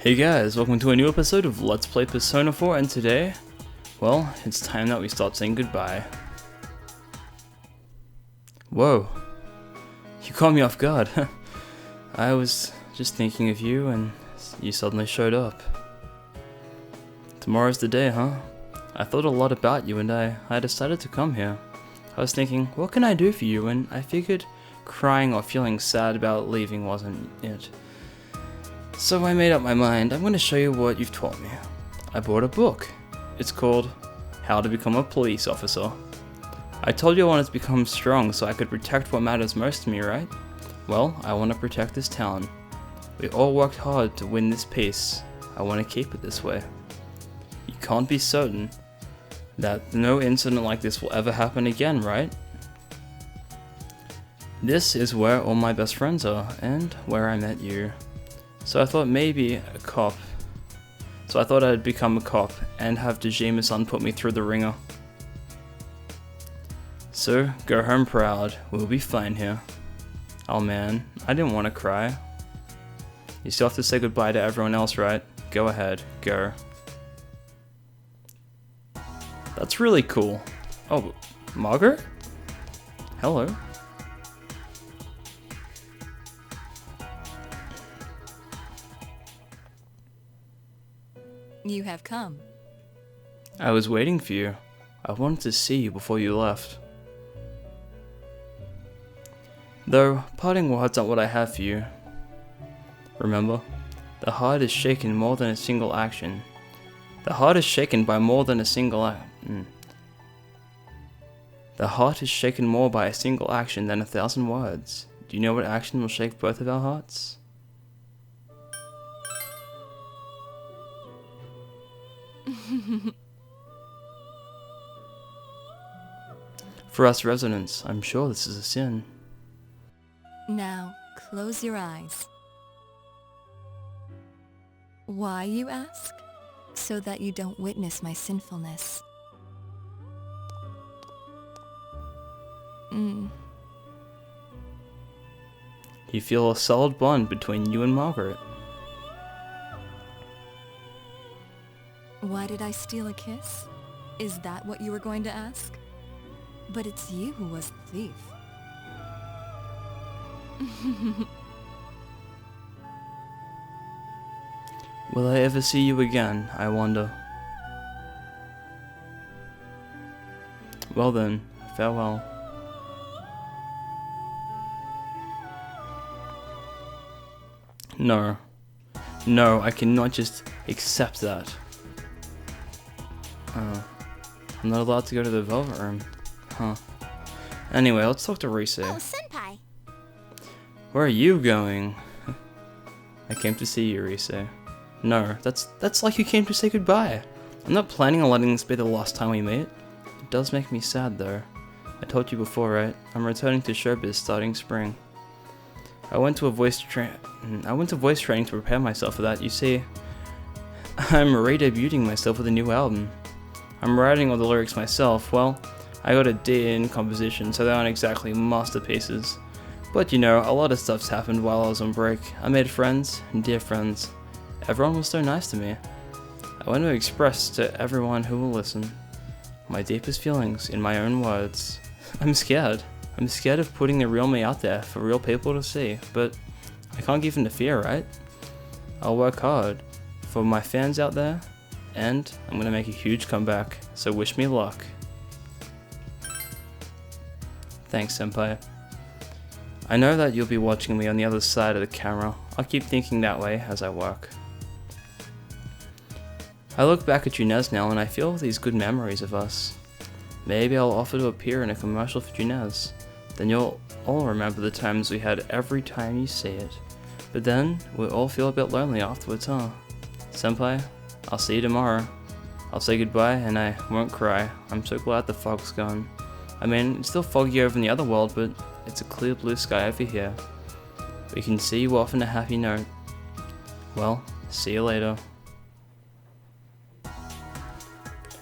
Hey guys, welcome to a new episode of Let's Play Persona 4, and today, well, it's time that we start saying goodbye. Whoa, you caught me off guard. I was just thinking of you and you suddenly showed up. Tomorrow's the day, huh? I thought a lot about you and I decided to come here. I was thinking, what can I do for you, and I figured crying or feeling sad about leaving wasn't it. So I made up my mind. I'm going to show you what you've taught me. I bought a book. It's called How to Become a Police Officer. I told you I wanted to become strong so I could protect what matters most to me, right? Well, I want to protect this town. We all worked hard to win this peace. I want to keep it this way. You can't be certain that no incident like this will ever happen again, right? This is where all my best friends are, and where I met you. So I thought maybe a cop. So I thought I'd become a cop and have Dejima-san put me through the ringer. So go home proud. We'll be fine here. Oh man, I didn't want to cry. You still have to say goodbye to everyone else, right? Go ahead, go. That's really cool. Oh, Margaret? Hello. You have come. I was waiting for you. I wanted to see you before you left. Though, parting words aren't what I have for you. Remember, the heart is shaken more than a single action. The heart is shaken by more than a single The heart is shaken more by a single action than 1,000 words. Do you know what action will shake both of our hearts? For us residents, I'm sure this is a sin. Now, close your eyes. Why, you ask? So that you don't witness my sinfulness. You feel a solid bond between you and Margaret. Why did I steal a kiss? Is that what you were going to ask? But it's you who was the thief. Will I ever see you again, I wonder? Well then, farewell. No. No, I cannot just accept that. I'm not allowed to go to the Velvet Room. Huh. Anyway, let's talk to Rise. Oh, senpai. Where are you going? I came to see you, Rise. No, that's like you came to say goodbye. I'm not planning on letting this be the last time we meet. It does make me sad though. I told you before, right? I'm returning to showbiz starting spring. I went to voice training to prepare myself for that. You see, I'm re-debuting myself with a new album. I'm writing all the lyrics myself. Well, I got a D in composition, so they aren't exactly masterpieces. But you know, a lot of stuff's happened while I was on break. I made friends, dear friends. Everyone was so nice to me. I want to express to everyone who will listen my deepest feelings in my own words. I'm scared. I'm scared of putting the real me out there for real people to see, but I can't give in to fear, right? I'll work hard for my fans out there, and I'm gonna make a huge comeback, so wish me luck. Thanks, senpai. I know that you'll be watching me on the other side of the camera. I'll keep thinking that way as I work. I look back at Junez now and I feel these good memories of us. Maybe I'll offer to appear in a commercial for Junez. Then you'll all remember the times we had every time you see it. But then, we'll all feel a bit lonely afterwards, huh? Senpai, I'll see you tomorrow. I'll say goodbye and I won't cry. I'm so glad the fog's gone. I mean, it's still foggy over in the other world, but it's a clear blue sky over here. We can see you off on a happy note. Well, see you later.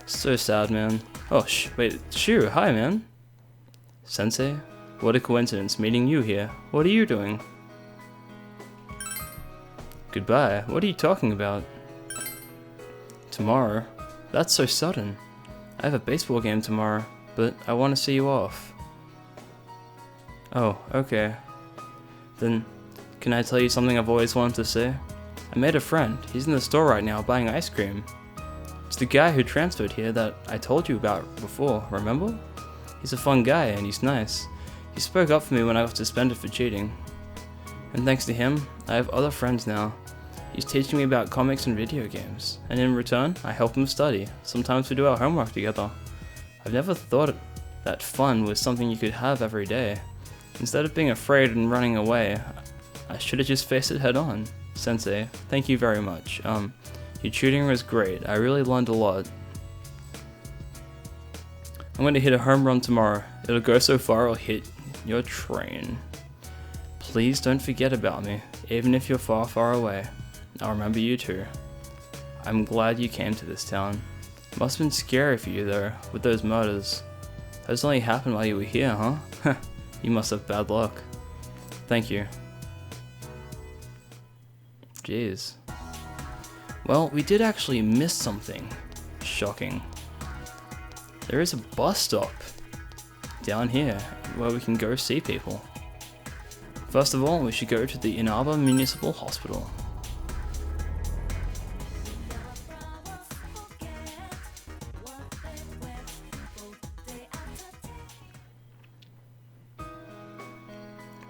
So sad, man. Oh, wait, Shu, hi, man. Sensei? What a coincidence meeting you here. What are you doing? Goodbye? What are you talking about? Tomorrow? That's so sudden. I have a baseball game tomorrow, but I want to see you off. Oh, okay. Then, can I tell you something I've always wanted to say? I made a friend. He's in the store right now buying ice cream. It's the guy who transferred here that I told you about before, remember? He's a fun guy and he's nice. He spoke up for me when I got suspended for cheating. And thanks to him, I have other friends now. He's teaching me about comics and video games, and in return, I help him study. Sometimes we do our homework together. I've never thought that fun was something you could have every day. Instead of being afraid and running away, I should have just faced it head on. Sensei, thank you very much. Your tutoring was great. I really learned a lot. I'm going to hit a home run tomorrow. It'll go so far I'll hit your train. Please don't forget about me, even if you're far, far away. I'll remember you too. I'm glad you came to this town. It must have been scary for you though, with those murders. Those only happened while you were here, huh? You must have bad luck. Thank you. Jeez. Well, we did actually miss something. Shocking. There is a bus stop down here where we can go see people. First of all, we should go to the Inaba Municipal Hospital.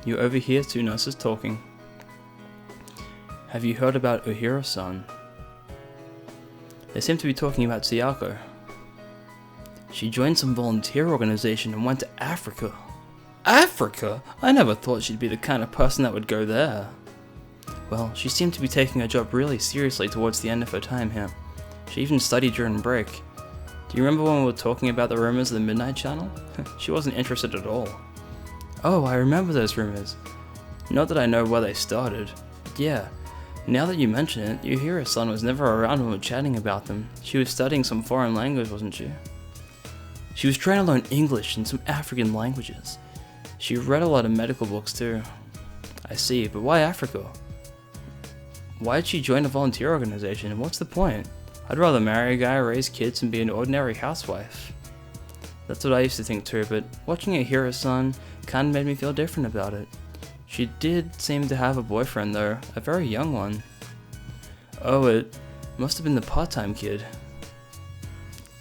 You overhear two nurses talking. Have you heard about Ohiro-san? They seem to be talking about Sayako. She joined some volunteer organization and went to Africa. Africa? I never thought she'd be the kind of person that would go there. Well, she seemed to be taking her job really seriously towards the end of her time here. She even studied during break. Do you remember when we were talking about the rumors of the Midnight Channel? She wasn't interested at all. Oh, I remember those rumors. Not that I know where they started. Yeah, now that you mention it, Yuhiro-san was never around when we were chatting about them. She was studying some foreign language, wasn't she? She was trying to learn English and some African languages. She read a lot of medical books too. I see, but why Africa? Why did she join a volunteer organization, and what's the point? I'd rather marry a guy, raise kids, and be an ordinary housewife. That's what I used to think too, but watching Yuhiro-san kinda made me feel different about it. She did seem to have a boyfriend though, a very young one. Oh, it must have been the part-time kid.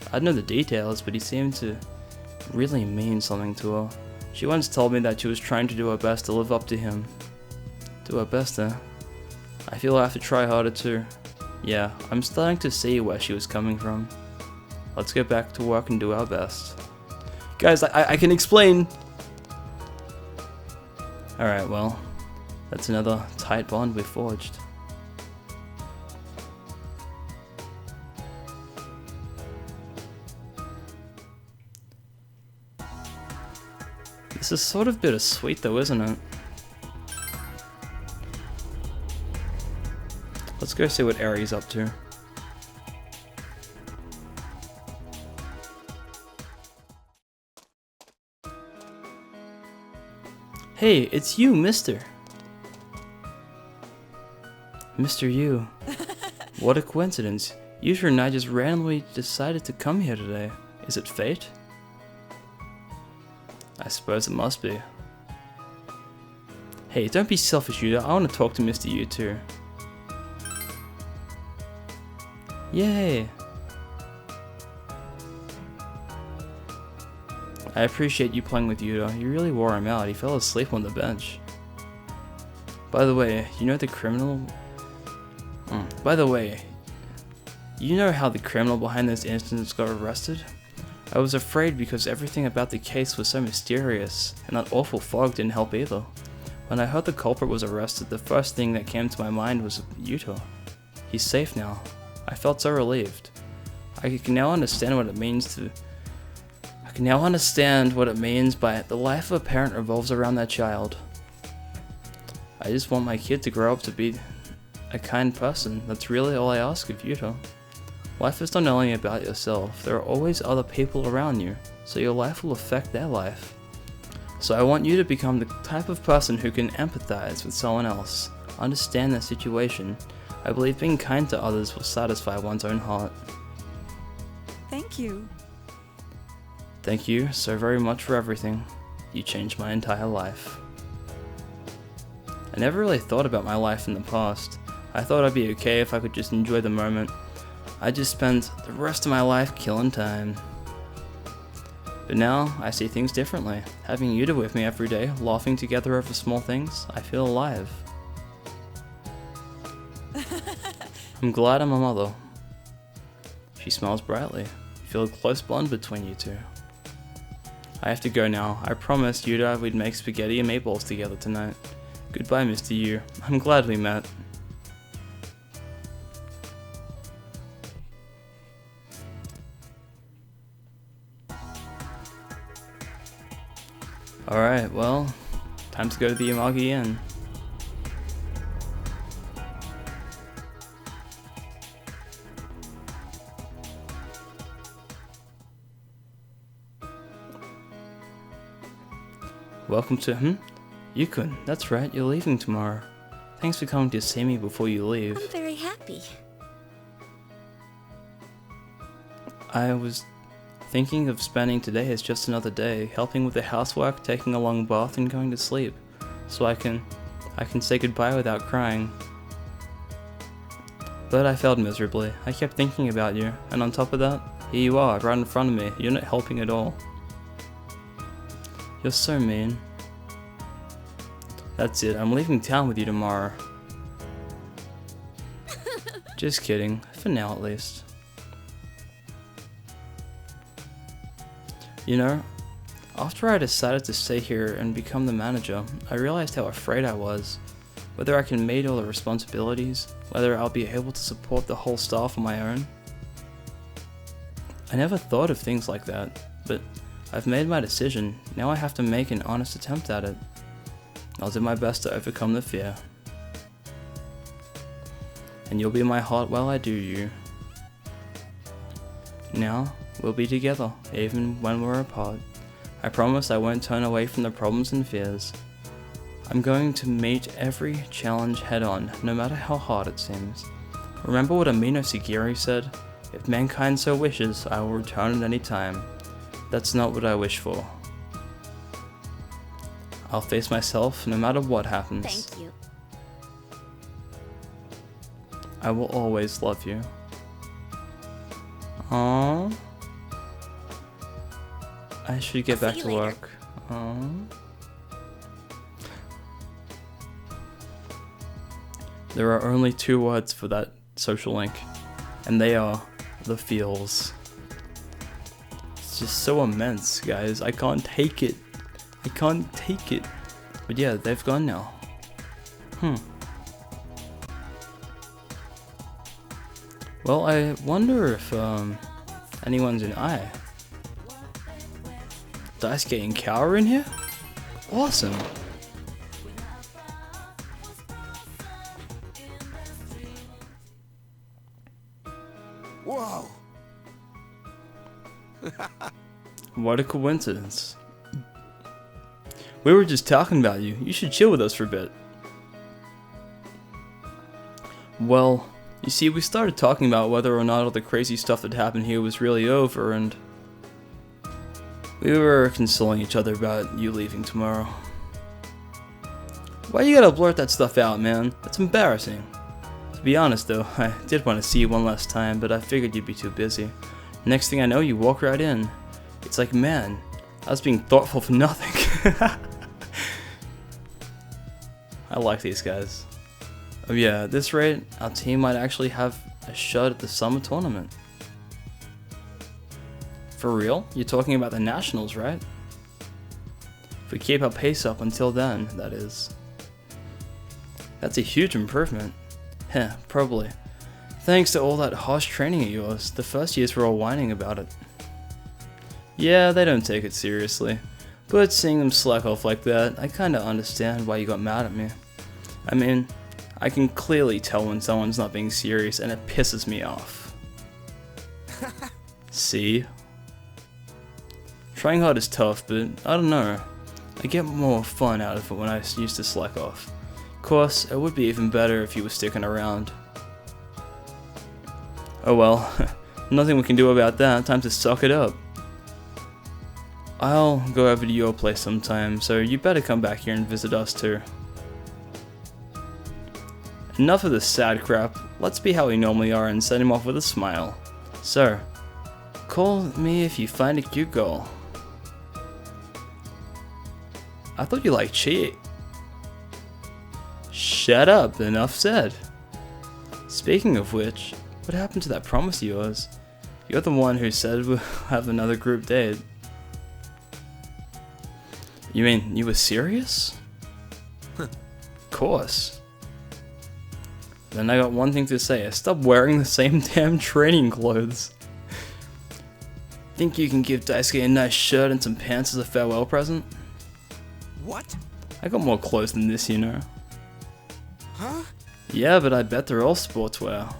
I don't know the details, but he seemed to really mean something to her. She once told me that she was trying to do her best to live up to him. Do her best, huh? I feel I have to try harder too. Yeah, I'm starting to see where she was coming from. Let's get back to work and do our best. Guys, I can explain. Alright, well, that's another tight bond we forged. This is sort of bittersweet though, isn't it? Let's go see what Ari's up to. Hey, it's you, Mr. Mr. Yu. What a coincidence. You and I just randomly decided to come here today. Is it fate? I suppose it must be. Hey, don't be selfish, Yuta. I want to talk to Mr. Yu too. Yay! I appreciate you playing with Yuta. You really wore him out. He fell asleep on the bench. By the way, you know the criminal... you know how the criminal behind this incident got arrested? I was afraid because everything about the case was so mysterious, and that awful fog didn't help either. When I heard the culprit was arrested, the first thing that came to my mind was Yuta. He's safe now. I felt so relieved. I can now understand what it means by the life of a parent revolves around their child. I just want my kid to grow up to be a kind person. That's really all I ask of Yuta. Life is not only about yourself, there are always other people around you, so your life will affect their life. So I want you to become the type of person who can empathize with someone else, understand their situation. I believe being kind to others will satisfy one's own heart. Thank you. Thank you so very much for everything. You changed my entire life. I never really thought about my life in the past. I thought I'd be okay if I could just enjoy the moment. I just spent the rest of my life killing time. But now, I see things differently. Having Yuta with me every day, laughing together over small things, I feel alive. I'm glad I'm a mother. She smiles brightly. You feel a close bond between you two. I have to go now. I promised Yuta we'd make spaghetti and meatballs together tonight. Goodbye, Mr. Yu. I'm glad we met. Alright, well, time to go to the Yamagi Inn. Welcome to, Yukun, that's right, you're leaving tomorrow. Thanks for coming to see me before you leave. I'm very happy. I was thinking of spending today as just another day, helping with the housework, taking a long bath, and going to sleep, so I can say goodbye without crying. But I failed miserably. I kept thinking about you, and on top of that, here you are, right in front of me. You're not helping at all. You're so mean. That's it, I'm leaving town with you tomorrow. Just kidding, for now at least. You know, after I decided to stay here and become the manager, I realized how afraid I was. Whether I can meet all the responsibilities, whether I'll be able to support the whole staff on my own. I never thought of things like that, but I've made my decision. Now I have to make an honest attempt at it. I'll do my best to overcome the fear. And you'll be in my heart while I do you. Now, we'll be together, even when we're apart. I promise I won't turn away from the problems and fears. I'm going to meet every challenge head on, no matter how hard it seems. Remember what Amino Sugiri said? If mankind so wishes, I will return at any time. That's not what I wish for. I'll face myself no matter what happens. Thank you. I will always love you. Aww. I should get back to work. Aww. There are only 2 words for that social link, and they are the feels. It's just so immense, guys. I can't take it. I can't take it. But yeah, they've gone now. Well, I wonder if anyone's in I. Daisuke and Kao are in here? Awesome. Whoa! What a coincidence. We were just talking about you. You should chill with us for a bit. Well, you see, we started talking about whether or not all the crazy stuff that happened here was really over, and we were consoling each other about you leaving tomorrow. Why you gotta blurt that stuff out, man? That's embarrassing. To be honest though, I did want to see you one last time, but I figured you'd be too busy. Next thing I know, you walk right in. It's like, man, I was being thoughtful for nothing. I like these guys. Oh yeah, at this rate, our team might actually have a shot at the summer tournament. For real? You're talking about the nationals, right? If we keep our pace up until then, that is. That's a huge improvement. Heh, probably. Thanks to all that harsh training of yours, the first years were all whining about it. Yeah, they don't take it seriously. But seeing them slack off like that, I kinda understand why you got mad at me. I mean, I can clearly tell when someone's not being serious and it pisses me off. See? Trying hard is tough, but I don't know. I get more fun out of it when I used to slack off. Of course, it would be even better if you were sticking around. Oh well, nothing we can do about that, time to suck it up. I'll go over to your place sometime, so you better come back here and visit us too. Enough of this sad crap, let's be how we normally are and send him off with a smile. So, call me if you find a cute girl. I thought you liked Chi. Shut up, enough said. Speaking of which, what happened to that promise of yours? You're the one who said we'll have another group date. You mean you were serious? Of course. Then I got one thing to say. Stop wearing the same damn training clothes. Think you can give Daisuke a nice shirt and some pants as a farewell present? What? I got more clothes than this, you know. Huh? Yeah, but I bet they're all sportswear.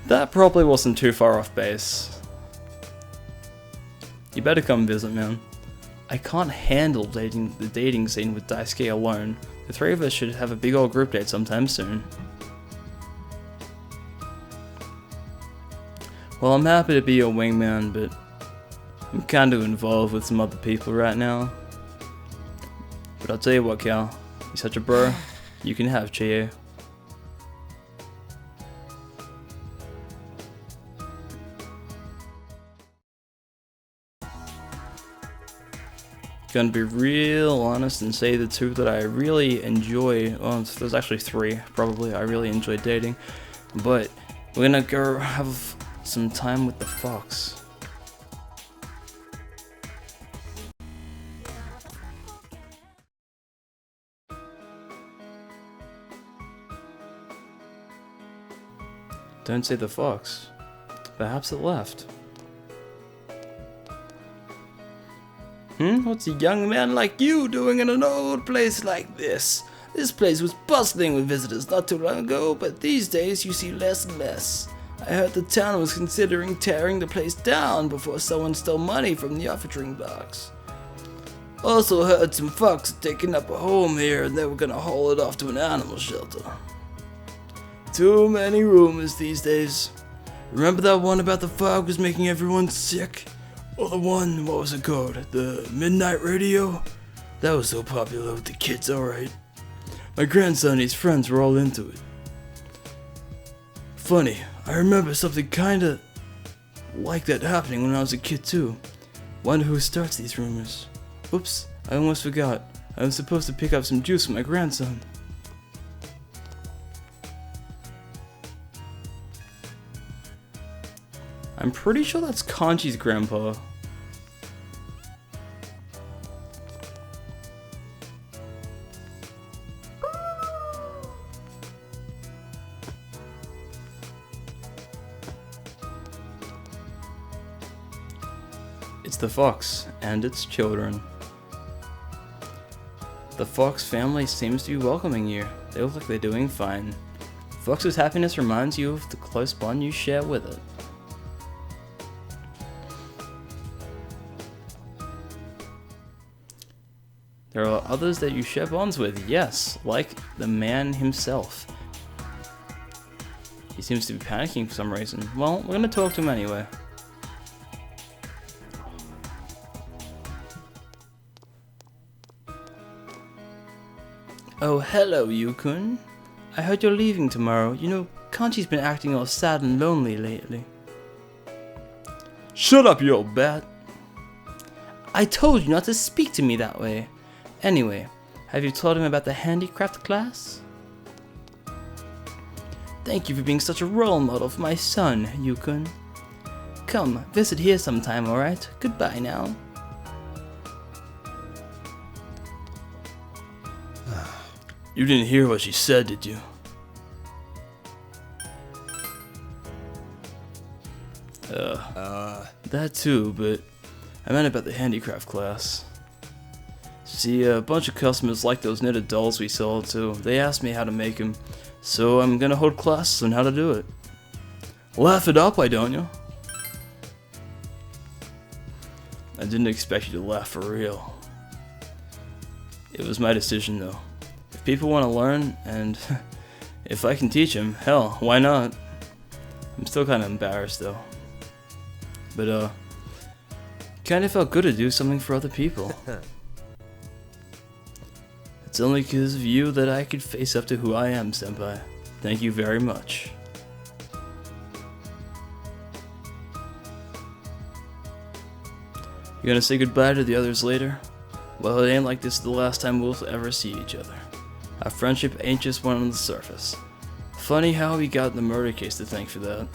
That probably wasn't too far off base. You better come visit, man. I can't handle the dating scene with Daisuke alone. The three of us should have a big old group date sometime soon. Well, I'm happy to be your wingman, but I'm kind of involved with some other people right now. But I'll tell you what, Cal. You're such a bro. You can have Chie. Gonna be real honest and say the two that I really enjoy. Well, there's actually three, probably. I really enjoy dating. But we're gonna go have some time with the fox. Don't say the fox. Perhaps it left. What's a young man like you doing in an old place like this? This place was bustling with visitors not too long ago, but these days you see less and less. I heard the town was considering tearing the place down before someone stole money from the offering box. Also heard some fox had taken up a home here and they were gonna haul it off to an animal shelter. Too many rumors these days. Remember that one about the fog was making everyone sick? Or the one, what was it called? The midnight radio? That was so popular with the kids, alright. My grandson and his friends were all into it. Funny, I remember something kinda like that happening when I was a kid too. Wonder who starts these rumors. Oops, I almost forgot. I was supposed to pick up some juice for my grandson. I'm pretty sure that's Kanji's grandpa. It's the fox and its children. The fox family seems to be welcoming you. They look like they're doing fine. Fox's happiness reminds you of the close bond you share with it. There are others that you share bonds with, yes, like the man himself. He seems to be panicking for some reason. Well, we're gonna talk to him anyway. Oh, hello, Yukun. I heard you're leaving tomorrow. You know, Kanji's been acting all sad and lonely lately. Shut up, you old bat! I told you not to speak to me that way. Anyway, have you told him about the handicraft class? Thank you for being such a role model for my son, Yukun. Come, visit here sometime, alright? Goodbye now. You didn't hear what she said, did you? That too, but I meant about the handicraft class. See, a bunch of customers like those knitted dolls we sold, so they asked me how to make them, so I'm gonna hold classes on how to do it. Laugh it up, why don't you? I didn't expect you to laugh for real. It was my decision though. people want to learn, and if I can teach them, hell, why not? I'm still kind of embarrassed though. But kind of felt good to do something for other people. It's only because of you that I could face up to who I am, senpai. Thank you very much. You gonna say goodbye to the others later? Well, it ain't like this is the last time we'll ever see each other. Our friendship ain't just one on the surface. Funny how we got the murder case to thank for that.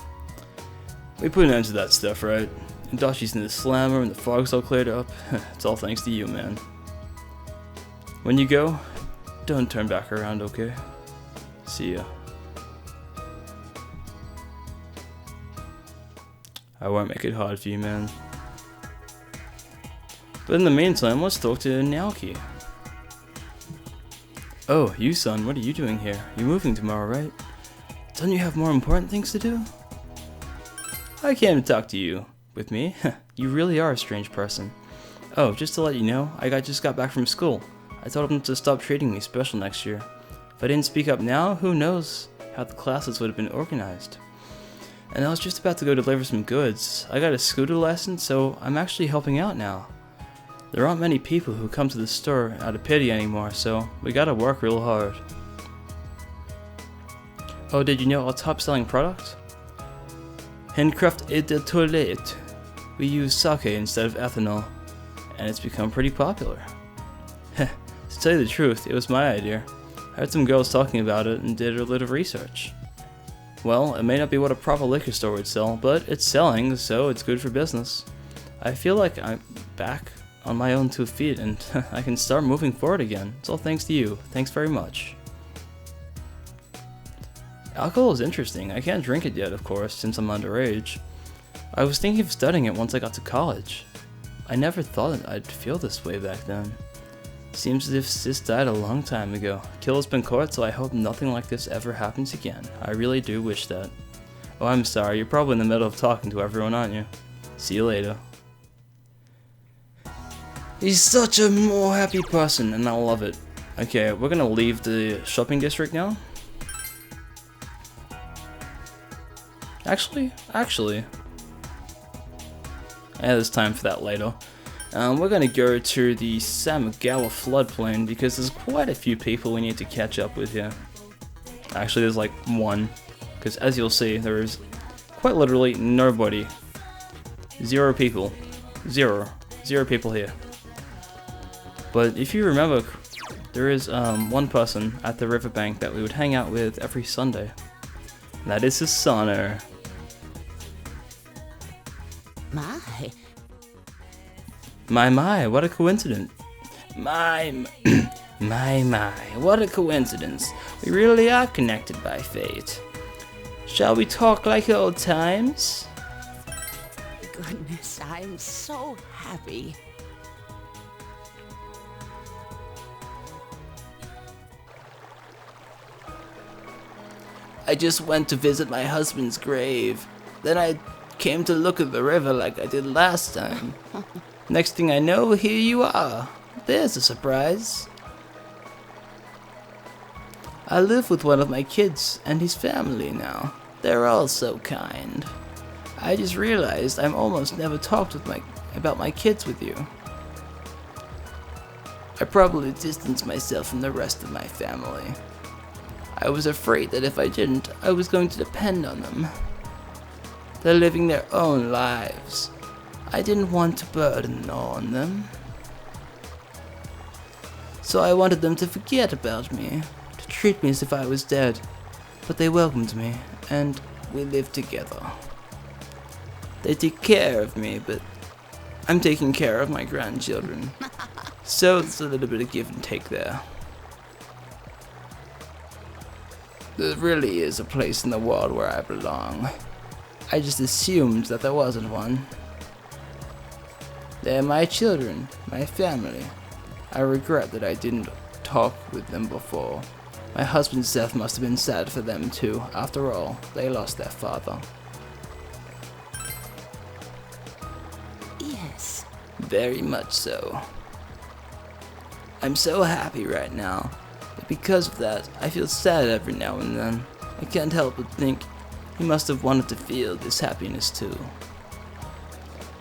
We put an end to that stuff, right? And Dachi's in the slammer and the fog's all cleared up. It's all thanks to you, man. When you go, don't turn back around, okay? See ya. I won't make it hard for you, man. But in the meantime, let's talk to Naoki. Oh, you son, what are you doing here? You're moving tomorrow, right? Don't you have more important things to do? I came to talk to you. With me? You really are a strange person. Oh, just to let you know, I just got back from school. I told them to stop treating me special next year. If I didn't speak up now, who knows how the classes would have been organized. And I was just about to go deliver some goods. I got a scooter license, so I'm actually helping out now. There aren't many people who come to the store out of pity anymore, so we gotta work real hard. Oh, did you know our top selling product? Handcraft eau de toilette. We use sake instead of ethanol, and it's become pretty popular. To tell you the truth, it was my idea. I heard some girls talking about it and did a little research. Well, it may not be what a proper liquor store would sell, but it's selling, so it's good for business. I feel like I'm back on my own 2 feet and I can start moving forward again. It's all thanks to you. Thanks very much. Alcohol is interesting. I can't drink it yet, of course, since I'm underage. I was thinking of studying it once I got to college. I never thought I'd feel this way back then. Seems as if Sis died a long time ago. Kill has been caught, so I hope nothing like this ever happens again. I really do wish that. Oh, I'm sorry. You're probably in the middle of talking to everyone, aren't you? See you later. He's such a more happy person, and I love it. Okay, we're gonna leave the shopping district now. Actually, there's time for that later. We're gonna go to the Samagawa floodplain because there's quite a few people we need to catch up with here. Actually, there's like one, because as you'll see, there is quite literally nobody. 0 people. Zero people here. But if you remember, there is one person at the riverbank that we would hang out with every Sunday. And that is Hisano. My, what a coincidence. My, what a coincidence. We really are connected by fate. Shall we talk like old times? Goodness, I'm so happy. I just went to visit my husband's grave. Then I came to look at the river like I did last time. Next thing I know, here you are. There's a surprise. I live with one of my kids and his family now. They're all so kind. I just realized I'm almost never talked about my kids with you. I probably distanced myself from the rest of my family. I was afraid that if I didn't, I was going to depend on them. They're living their own lives. I didn't want to burden on them. So I wanted them to forget about me, to treat me as if I was dead. But they welcomed me, and we lived together. They take care of me, but I'm taking care of my grandchildren. So it's a little bit of give and take there. There really is a place in the world where I belong. I just assumed that there wasn't one. They're my children, my family. I regret that I didn't talk with them before. My husband's death must have been sad for them too. After all, they lost their father. Yes. Very much so. I'm so happy right now. But because of that, I feel sad every now and then. I can't help but think he must have wanted to feel this happiness too.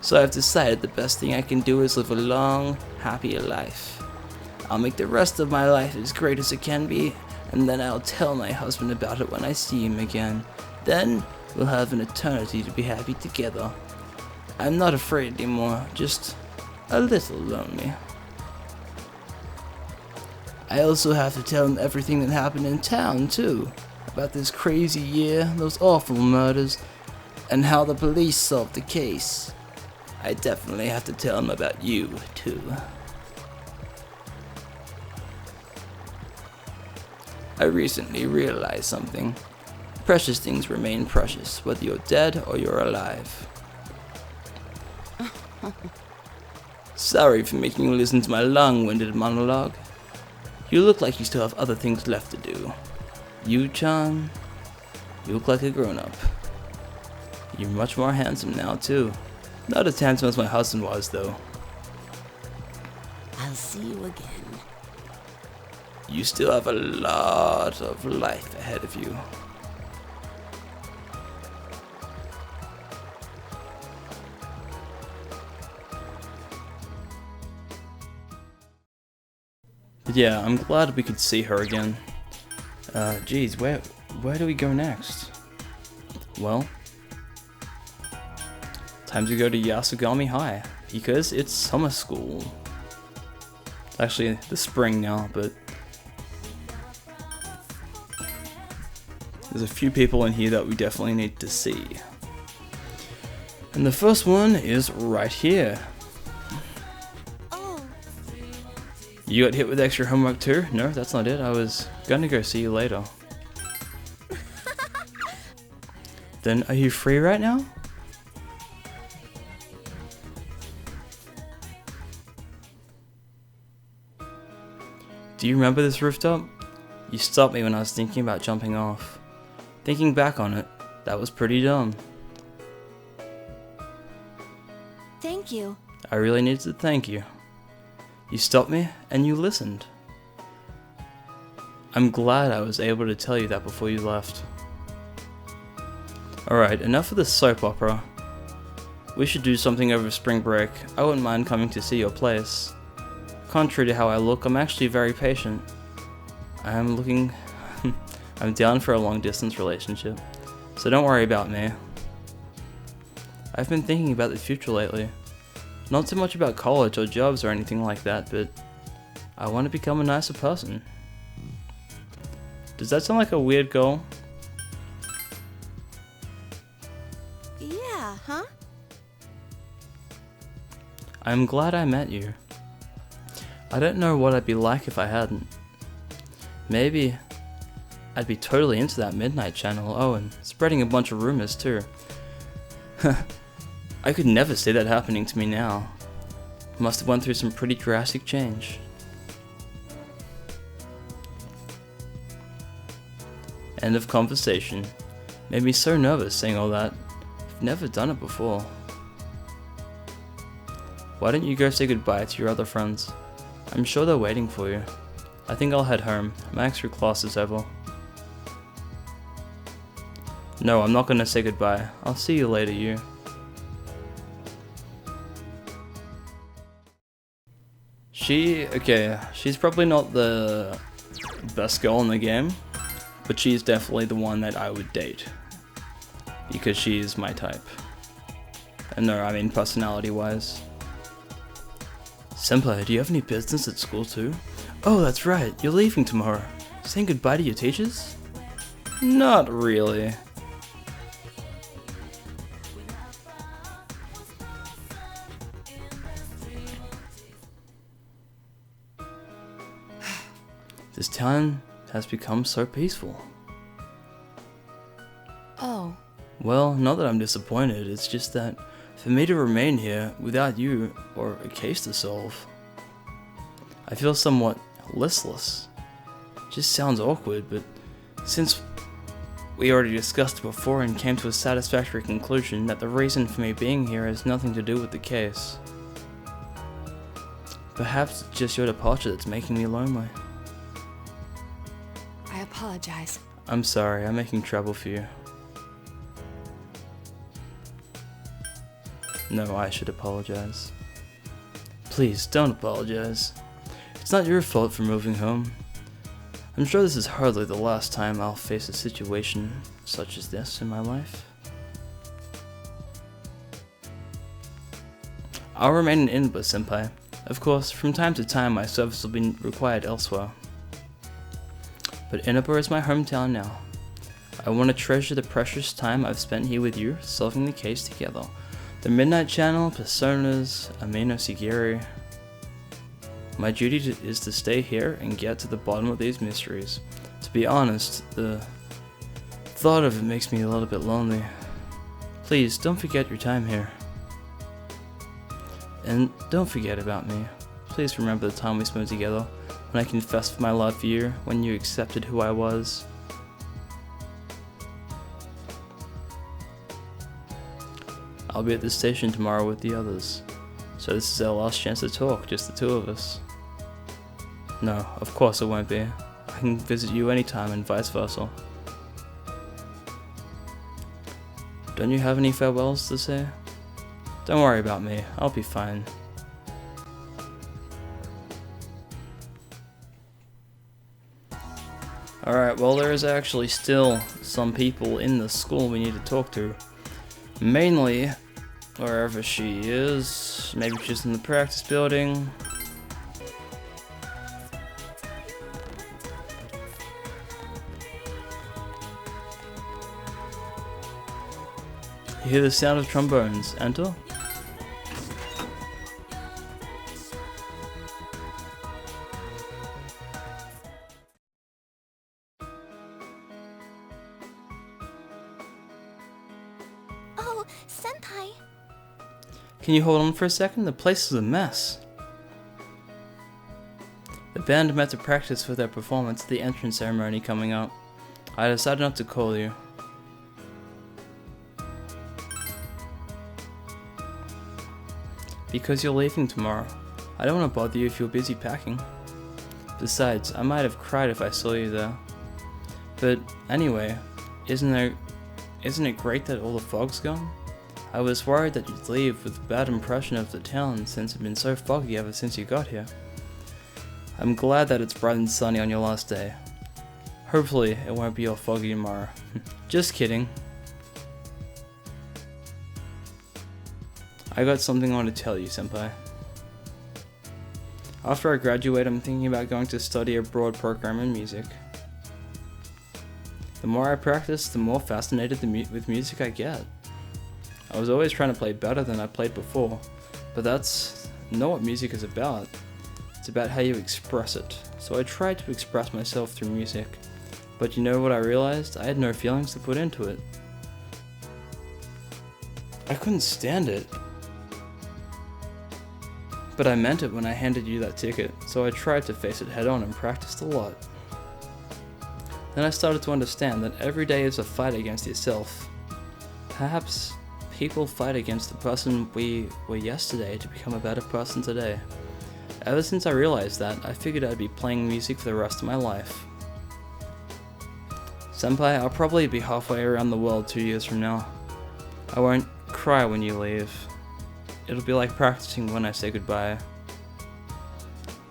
So I've decided the best thing I can do is live a long, happy life. I'll make the rest of my life as great as it can be, and then I'll tell my husband about it when I see him again. Then we'll have an eternity to be happy together. I'm not afraid anymore, just a little lonely. I also have to tell him everything that happened in town too, about this crazy year, those awful murders, and how the police solved the case. I definitely have to tell him about you too. I recently realized something. Precious things remain precious, whether you're dead or you're alive. Sorry for making you listen to my long-winded monologue. You look like you still have other things left to do. You-chan, you look like a grown-up. You're much more handsome now, too. Not as handsome as my husband was, though. I'll see you again. You still have a lot of life ahead of you. But yeah, I'm glad we could see her again. Geez, where do we go next? Well, time to go to Yasugami High, because it's summer school. It's actually the spring now, but there's a few people in here that we definitely need to see. And the first one is right here. You got hit with extra homework too? No, that's not it. I was gonna go see you later. Then, are you free right now? Do you remember this rooftop? You stopped me when I was thinking about jumping off. Thinking back on it, that was pretty dumb. Thank you. I really needed to thank you. You stopped me, and you listened. I'm glad I was able to tell you that before you left. Alright, enough of this soap opera. We should do something over spring break. I wouldn't mind coming to see your place. Contrary to how I look, I'm actually very patient. I'm down for a long distance relationship, so don't worry about me. I've been thinking about the future lately. Not so much about college or jobs or anything like that, but I want to become a nicer person. Does that sound like a weird goal? Yeah, huh? I'm glad I met you. I don't know what I'd be like if I hadn't. Maybe I'd be totally into that Midnight channel, oh, and spreading a bunch of rumors too. I could never see that happening to me now. Must have went through some pretty drastic change. End of conversation. Made me so nervous saying all that. I've never done it before. Why don't you go say goodbye to your other friends? I'm sure they're waiting for you. I think I'll head home. My extra class is over. No, I'm not gonna say goodbye. I'll see you later, you. She's probably not the best girl in the game, but she's definitely the one that I would date. Because she's my type. And no, I mean personality-wise. Senpai, do you have any business at school too? Oh, that's right, you're leaving tomorrow. Saying goodbye to your teachers? Not really. This town has become so peaceful. Oh. Well, not that I'm disappointed, it's just that for me to remain here without you or a case to solve, I feel somewhat listless. Just sounds awkward, but since we already discussed it before and came to a satisfactory conclusion that the reason for me being here has nothing to do with the case, perhaps it's just your departure that's making me lonely. apologize. I'm sorry, I'm making trouble for you. No, I should apologize. Please, don't apologize. It's not your fault for moving home. I'm sure this is hardly the last time I'll face a situation such as this in my life. I'll remain in Inaba, senpai. Of course, from time to time my service will be required elsewhere. But Inaba is my hometown now. I want to treasure the precious time I've spent here with you, solving the case together. The Midnight Channel, Personas, Amino Sigiri. My duty is to stay here and get to the bottom of these mysteries. To be honest, the thought of it makes me a little bit lonely. Please, don't forget your time here. And don't forget about me. Please remember the time we spent together, when I confessed my love for you, when you accepted who I was. I'll be at the station tomorrow with the others, so this is our last chance to talk, just the two of us. No, of course it won't be. I can visit you anytime and vice versa. Don't you have any farewells to say? Don't worry about me, I'll be fine. Alright, well there is actually still some people in the school we need to talk to. Mainly, wherever she is, maybe she's in the practice building. You hear the sound of trombones. Enter. Oh, senpai. Can you hold on for a second? The place is a mess. The band met to practice for their performance at the entrance ceremony coming up. I decided not to call you. Because you're leaving tomorrow. I don't want to bother you if you're busy packing. Besides, I might have cried if I saw you there. But anyway, isn't it great that all the fog's gone? I was worried that you'd leave with a bad impression of the town since it's been so foggy ever since you got here. I'm glad that it's bright and sunny on your last day. Hopefully it won't be all foggy tomorrow. Just kidding. I got something I want to tell you, senpai. After I graduate, I'm thinking about going to study a broad program in music. The more I practice, the more fascinated with music I get. I was always trying to play better than I played before, but that's not what music is about. It's about how you express it. So I tried to express myself through music, but you know what I realized? I had no feelings to put into it. I couldn't stand it. But I meant it when I handed you that ticket, so I tried to face it head on and practiced a lot. Then I started to understand that every day is a fight against yourself. Perhaps people fight against the person we were yesterday to become a better person today. Ever since I realized that, I figured I'd be playing music for the rest of my life. Senpai, I'll probably be halfway around the world 2 years from now. I won't cry when you leave. It'll be like practicing when I say goodbye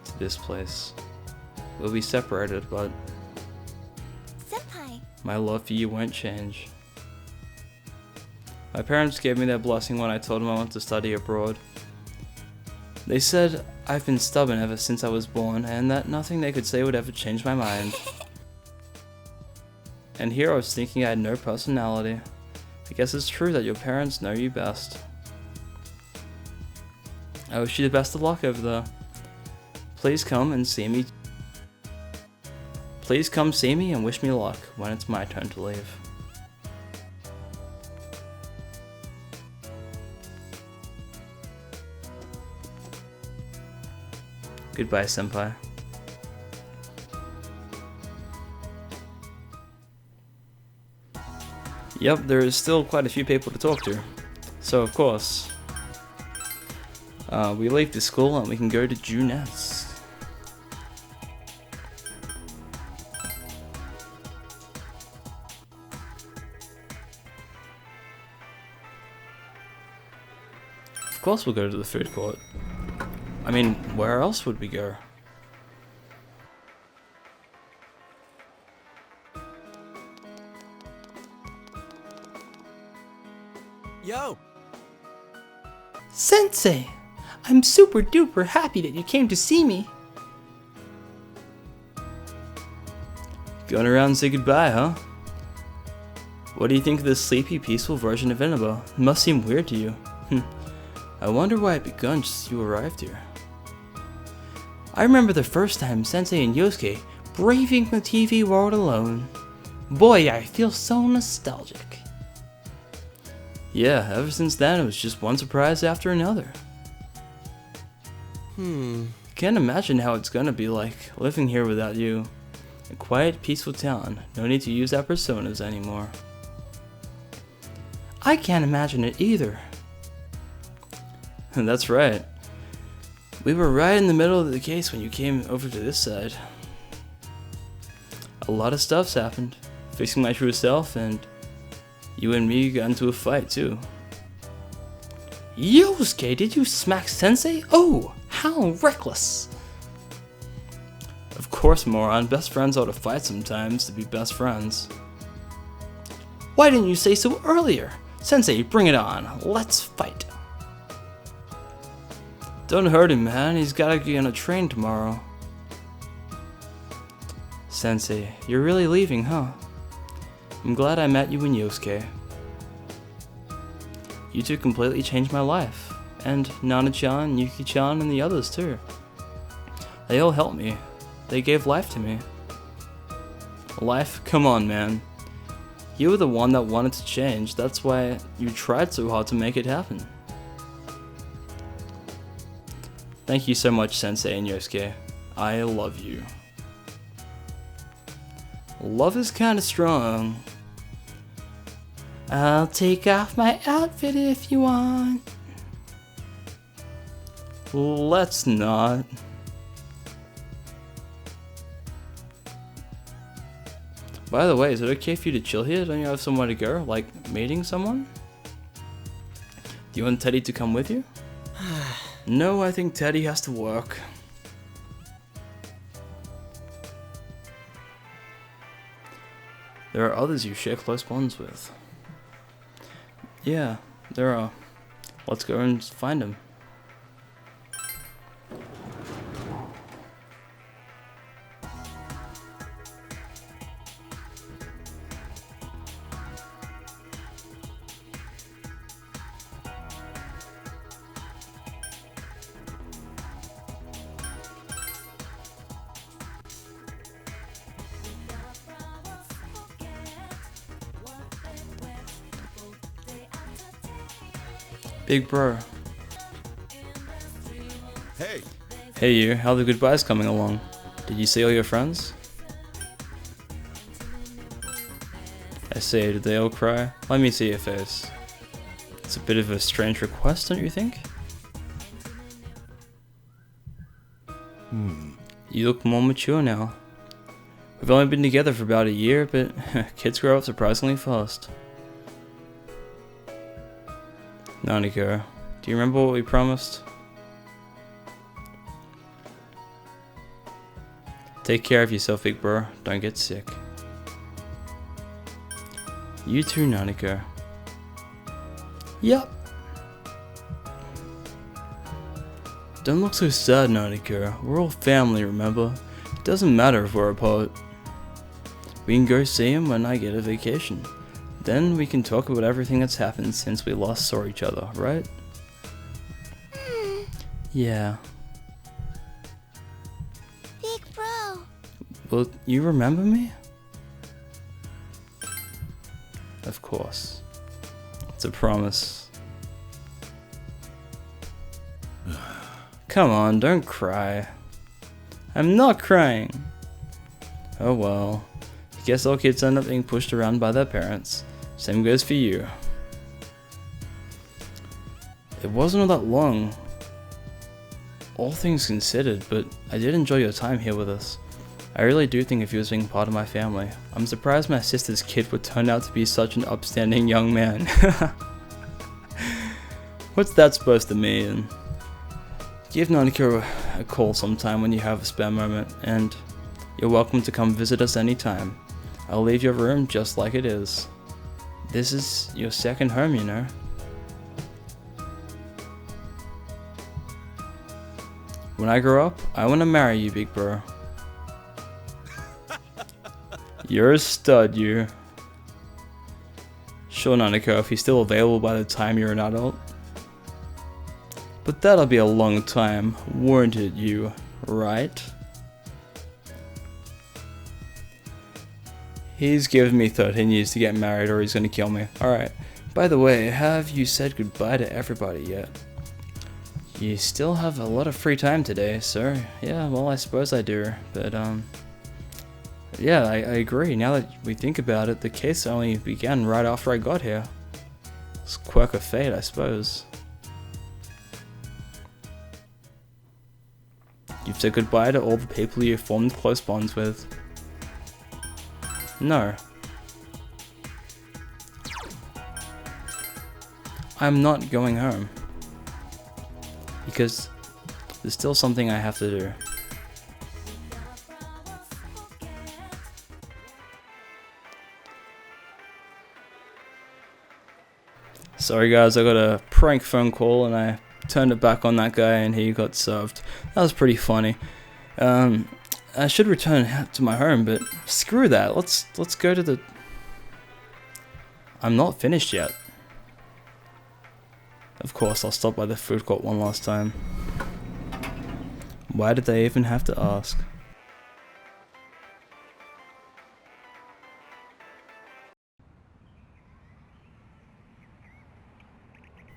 to this place. We'll be separated, but Senpai. my love for you won't change. My parents gave me their blessing when I told them I want to study abroad. They said I've been stubborn ever since I was born, and that nothing they could say would ever change my mind. And here I was thinking I had no personality. I guess it's true that your parents know you best. I wish you the best of luck over there. Please come and see me. Please come see me and wish me luck when it's my turn to leave. Goodbye, senpai. Yep, there is still quite a few people to talk to. So of course, we leave the school and we can go to Junette's. Of course we'll go to the food court. I mean, where else would we go? Yo! Sensei! I'm super duper happy that you came to see me. Going around and say goodbye, huh? What do you think of this sleepy, peaceful version of Inaba? It must seem weird to you. I wonder why it begun just as you arrived here. I remember the first time Sensei and Yosuke braving the TV world alone. Boy, I feel so nostalgic. Yeah, ever since then it was just one surprise after another. Can't imagine how it's gonna be like living here without you. A quiet, peaceful town. No need to use our personas anymore. I can't imagine it either. That's right. We were right in the middle of the case when you came over to this side. A lot of stuff's happened. Fixing my true self, and you and me got into a fight too. Yosuke, did you smack Sensei? Oh, how reckless! Of course, moron. Best friends ought to fight sometimes to be best friends. Why didn't you say so earlier? Sensei, bring it on. Let's fight. Don't hurt him, man. He's gotta get on a train tomorrow. Sensei, you're really leaving, huh? I'm glad I met you and Yosuke. You two completely changed my life. And Nana-chan, Yuki-chan, and the others too. They all helped me. They gave life to me. Life? Come on, man. You were the one that wanted to change. That's why you tried so hard to make it happen. Thank you so much, Sensei and Yosuke. I love you. Love is kinda strong. I'll take off my outfit if you want. Let's not. By the way, is it okay for you to chill here? Don't you have somewhere to go? Like, meeting someone? Do you want Teddy to come with you? No, I think Teddy has to work. There are others you share close bonds with. Yeah, there are. Let's go and find them. Big bro. Hey! Hey you, how are the goodbyes coming along? Did you see all your friends? I say, did they all cry? Let me see your face. It's a bit of a strange request, don't you think? You look more mature now. We've only been together for about a year, but kids grow up surprisingly fast. Nanika, do you remember what we promised? Take care of yourself, big bro. Don't get sick. You too, Nanika. Yup. Don't look so sad, Nanika. We're all family, remember? It doesn't matter if we're apart. We can go see him when I get a vacation. Then we can talk about everything that's happened since we last saw each other, right? Yeah. Big bro. Well, you remember me? Of course. It's a promise. Come on, don't cry. I'm not crying. Oh well. I guess all kids end up being pushed around by their parents. Same goes for you. It wasn't all that long, all things considered, but I did enjoy your time here with us. I really do think of you as being part of my family. I'm surprised my sister's kid would turn out to be such an upstanding young man. What's that supposed to mean? Give Nanako a call sometime when you have a spare moment, and you're welcome to come visit us anytime. I'll leave your room just like it is. This is your second home, you know. When I grow up, I want to marry you, big bro. You're a stud, you. Sure, Nanako, if he's still available by the time you're an adult. But that'll be a long time, won't it, you, right? He's given me 13 years to get married or he's gonna kill me. Alright, by the way, have you said goodbye to everybody yet? You still have a lot of free time today, so yeah, well I suppose I do, but yeah, I agree. Now that we think about it, the case only began right after I got here. It's a quirk of fate, I suppose. You've said goodbye to all the people you formed close bonds with. No. I'm not going home. Because there's still something I have to do. Sorry guys, I got a prank phone call and I turned it back on that guy and he got served. That was pretty funny. I should return to my home, but screw that. Let's go to the... I'm not finished yet. Of course, I'll stop by the food court one last time. Why did they even have to ask?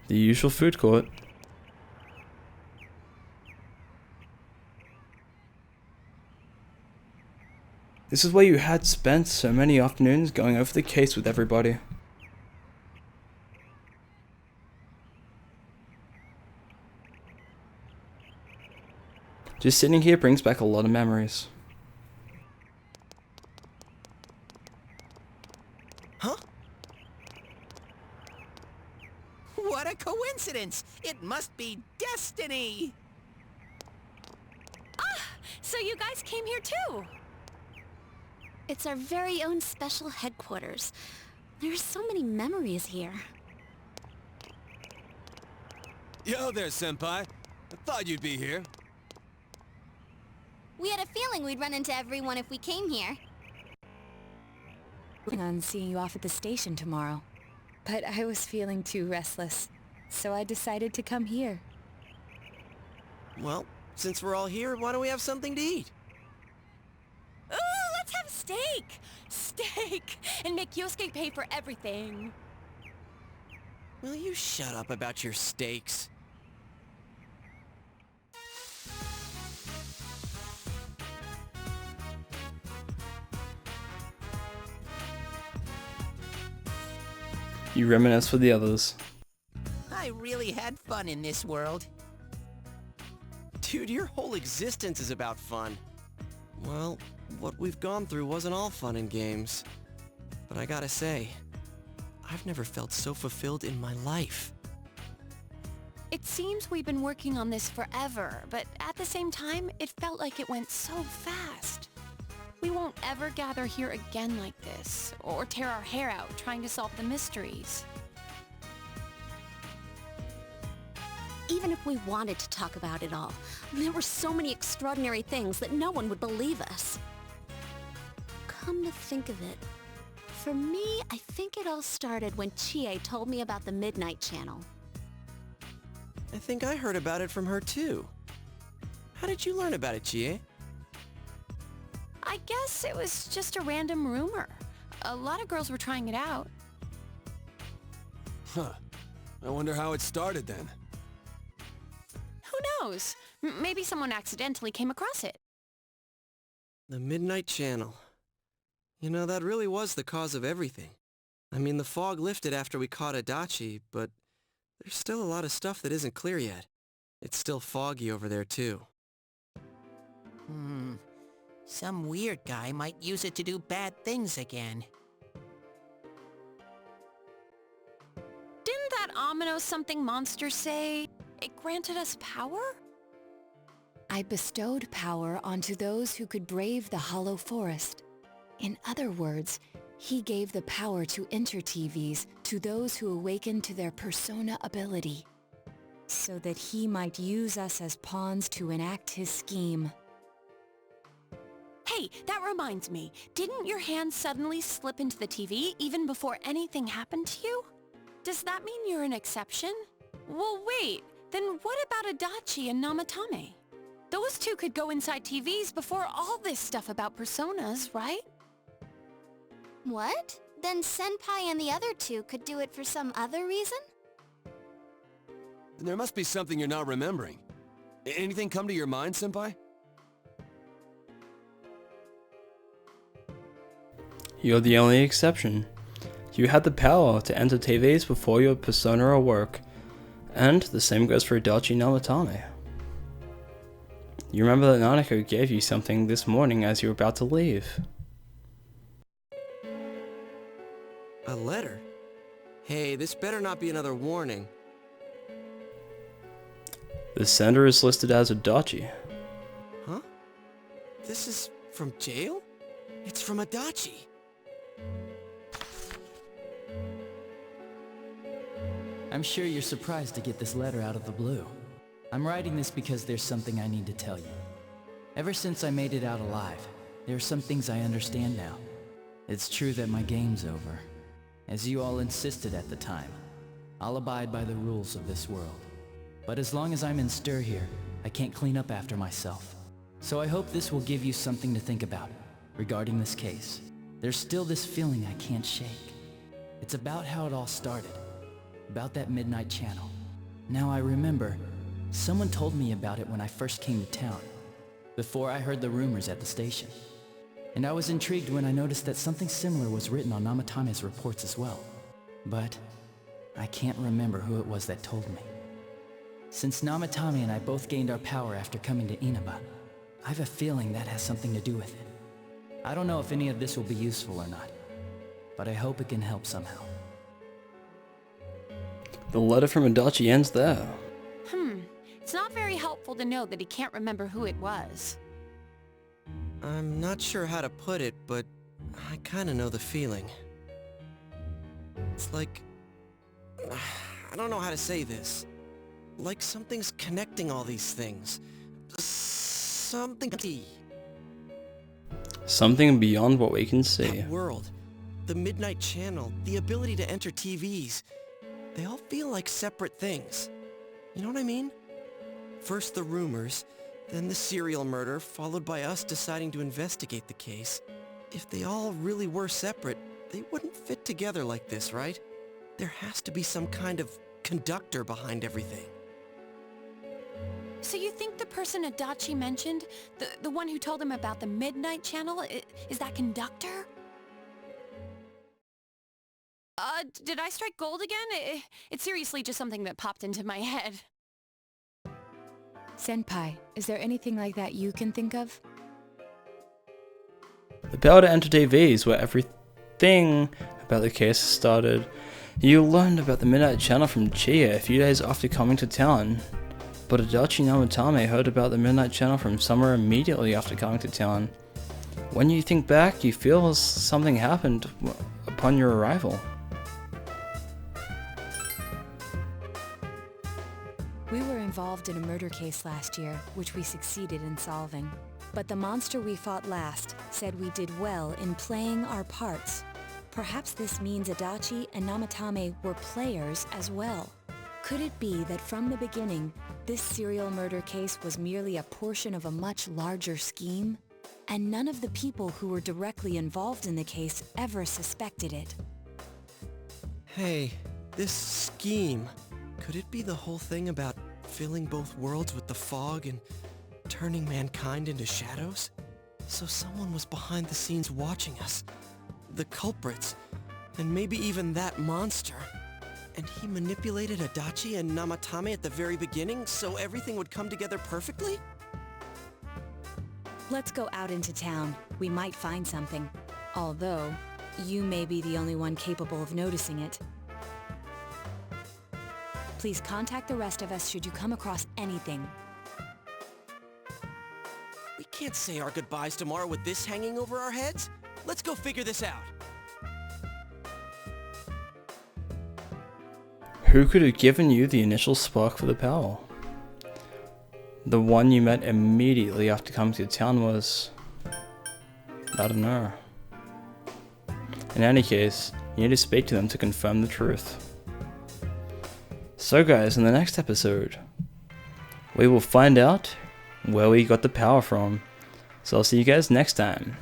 The usual food court. This is where you had spent so many afternoons going over the case with everybody. Just sitting here brings back a lot of memories. Huh? What a coincidence! It must be destiny! So you guys came here too? It's our very own special headquarters. There are so many memories here. Yo there, Senpai. I thought you'd be here. We had a feeling we'd run into everyone if we came here. Planning on seeing you off at the station tomorrow. But I was feeling too restless, so I decided to come here. Well, since we're all here, why don't we have something to eat? Ooh, let's have steak! Steak! And make Yosuke pay for everything. Will you shut up about your steaks? You reminisce for the others. I really had fun in this world. Dude, your whole existence is about fun. Well, what we've gone through wasn't all fun and games. But I gotta say, I've never felt so fulfilled in my life. It seems we've been working on this forever, but at the same time, it felt like it went so fast. We won't ever gather here again like this, or tear our hair out trying to solve the mysteries. Even if we wanted to talk about it all, there were so many extraordinary things that no one would believe us. Come to think of it, for me, I think it all started when Chie told me about the Midnight Channel. I think I heard about it from her too. How did you learn about it, Chie? I guess it was just a random rumor. A lot of girls were trying it out. Huh. I wonder how it started then. Who knows? Maybe someone accidentally came across it. The Midnight Channel. You know, that really was the cause of everything. I mean, the fog lifted after we caught Adachi, but there's still a lot of stuff that isn't clear yet. It's still foggy over there, too. Some weird guy might use it to do bad things again. Didn't that ominous something monster say it granted us power? I bestowed power onto those who could brave the hollow forest. In other words, he gave the power to enter TVs to those who awakened to their persona ability, so that he might use us as pawns to enact his scheme. Hey, that reminds me. Didn't your hand suddenly slip into the TV even before anything happened to you? Does that mean you're an exception? Well, wait. Then what about Adachi and Namatame? Those two could go inside TVs before all this stuff about personas, right? What? Then Senpai and the other two could do it for some other reason? There must be something you're not remembering. Anything come to your mind, Senpai? You're the only exception. You had the power to enter TVs before your persona awoke, and the same goes for Adachi Namatame. You remember that Nanako gave you something this morning as you were about to leave. A letter? Hey, this better not be another warning. The sender is listed as Adachi. Huh? This is from jail? It's from Adachi. I'm sure you're surprised to get this letter out of the blue. I'm writing this because there's something I need to tell you. Ever since I made it out alive, there are some things I understand now. It's true that my game's over. As you all insisted at the time, I'll abide by the rules of this world. But as long as I'm in stir here, I can't clean up after myself. So I hope this will give you something to think about regarding this case. There's still this feeling I can't shake. It's about how it all started. About that midnight channel. Now I remember, someone told me about it when I first came to town, before I heard the rumors at the station. And I was intrigued when I noticed that something similar was written on Namatame's reports as well. But I can't remember who it was that told me. Since Namatame and I both gained our power after coming to Inaba, I have a feeling that has something to do with it. I don't know if any of this will be useful or not, but I hope it can help somehow. The letter from Adachi ends there. It's not very helpful to know that he can't remember who it was. I'm not sure how to put it, but I kinda know the feeling. It's like... I don't know how to say this. Like something's connecting all these things. Something... Something beyond what we can see. That world, the Midnight Channel, the ability to enter TVs, they all feel like separate things. You know what I mean? First the rumors, then the serial murder, followed by us deciding to investigate the case. If they all really were separate, they wouldn't fit together like this, right? There has to be some kind of conductor behind everything. So you think the person Adachi mentioned, the one who told him about the Midnight Channel, is that conductor? Did I strike gold again? It's seriously just something that popped into my head. Senpai, is there anything like that you can think of? The power to enter TVs, where everything about the case started. You learned about the Midnight Channel from Chia a few days after coming to town. But Adachi Namatame heard about the Midnight Channel from somewhere immediately after coming to town. When you think back, you feel something happened upon your arrival. We were involved in a murder case last year, which we succeeded in solving. But the monster we fought last said we did well in playing our parts. Perhaps this means Adachi and Namatame were players as well. Could it be that from the beginning, this serial murder case was merely a portion of a much larger scheme? And none of the people who were directly involved in the case ever suspected it. Hey, this scheme, could it be the whole thing about filling both worlds with the fog and turning mankind into shadows? So someone was behind the scenes watching us. The culprits, and maybe even that monster. And he manipulated Adachi and Namatame at the very beginning so everything would come together perfectly? Let's go out into town. We might find something. Although, you may be the only one capable of noticing it. Please contact the rest of us should you come across anything. We can't say our goodbyes tomorrow with this hanging over our heads. Let's go figure this out. Who could have given you the initial spark for the power? The one you met immediately after coming to town was... I don't know. In any case, you need to speak to them to confirm the truth. So guys, in the next episode, we will find out where we got the power from. So I'll see you guys next time.